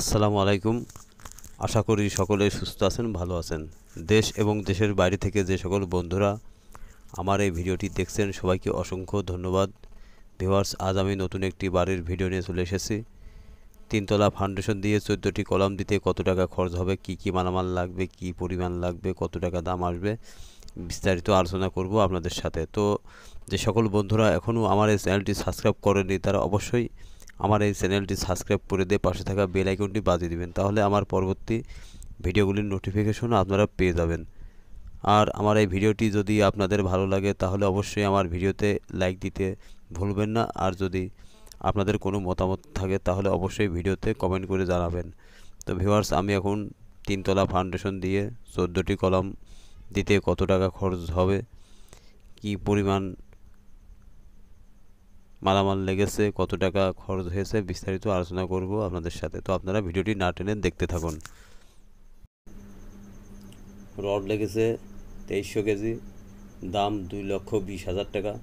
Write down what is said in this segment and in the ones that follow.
আসসালামু আলাইকুম। আশা করি সকলে সুস্থ আছেন, ভালো আছেন। দেশ এবং দেশের বাইরে থেকে যে সকল বন্ধুরা আমার এই ভিডিওটি দেখছেন সবাইকে অসংখ্য ধন্যবাদ। ভিউয়ার্স, আজ আমি নতুন একটি বাড়ির ভিডিও নিয়ে চলে এসেছি। তিনতলা ফাউন্ডেশন দিয়ে 14টি কলাম দিতে কত টাকা খরচ হবে, কি কি মালামাল লাগবে, কি পরিমাণ লাগবে, কত টাকা দাম আসবে, বিস্তারিত আলোচনা করব আপনাদের সাথে। তো যে সকল বন্ধুরা এখনও আমার এই চ্যানেলটি সাবস্ক্রাইব করেননি তারা অবশ্যই আমার এই চ্যানেলটি সাবস্ক্রাইব করে দিয়ে পাশে থাকা বেল আইকনটি বাজিয়ে দিবেন, তাহলে আমার পরবর্তী ভিডিওগুলির নোটিফিকেশন আপনারা পেয়ে যাবেন। আর আমার এই ভিডিওটি যদি আপনাদের ভালো লাগে তাহলে অবশ্যই আমার ভিডিওতে লাইক দিতে ভুলবেন না। আর যদি আপনাদের কোনো মতামত থাকে তাহলে অবশ্যই ভিডিওতে কমেন্ট করে জানাবেন। তো ভিউয়ার্স, আমি এখন তিনতলা ফাউন্ডেশন দিয়ে 14টি কলাম দিতে কত টাকা খরচ হবে, কি পরিমাণ মালামাল লেগেছে, কত টাকা খরচ হয়েছে, বিস্তারিত আলোচনা করব আপনাদের সাথে। তো আপনারা ভিডিওটি না টেনে দেখতে থাকুন। রড লেগেছে 2300 কেজি, দাম 2,20,000 টাকা।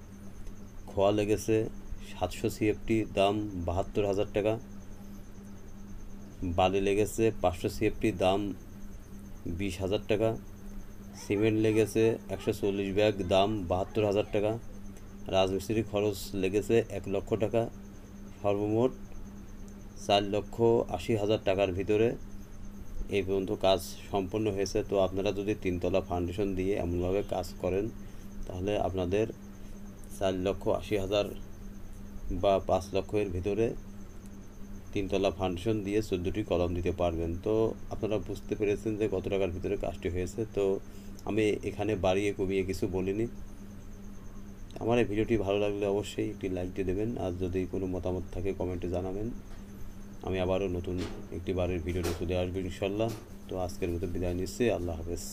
খোয়া লেগেছে 700 সিএফটি, দাম 72,000 টাকা। বালি লেগেছে 500 সিএফটি, দাম 20,000 টাকা। সিমেন্ট লেগেছে 140 ব্যাগ, দাম 72,000 টাকা। রাজমিস্ত্রির খরচ লেগেছে 1 লক্ষ টাকা। সর্বমোট 4,80,000 টাকার ভিতরে এই পর্যন্ত কাজ সম্পন্ন হয়েছে। তো আপনারা যদি তিনতলা ফাউন্ডেশন দিয়ে এমনভাবে কাজ করেন তাহলে আপনাদের 4,80,000 বা 5 লক্ষের ভিতরে তিনতলা ফাউন্ডেশন দিয়ে 14টি কলাম দিতে পারবেন। তো আপনারা বুঝতে পেরেছেন যে কত টাকার ভিতরে কাজটি হয়েছে। তো আমি এখানে বাড়িয়ে কমিয়ে কিছু বলিনি। আমার এই ভিডিওটি ভালো লাগলে অবশ্যই একটি লাইক দিয়ে দেবেন। আর যদি কোনো মতামত থাকে কমেন্টে জানাবেন। আমি আবারও নতুন একটি বাড়ির ভিডিও নিয়ে চলে আসবো ইনশাল্লাহ। তো আজকের মতো বিদায় নিচ্ছি। আল্লাহ হাফেজ।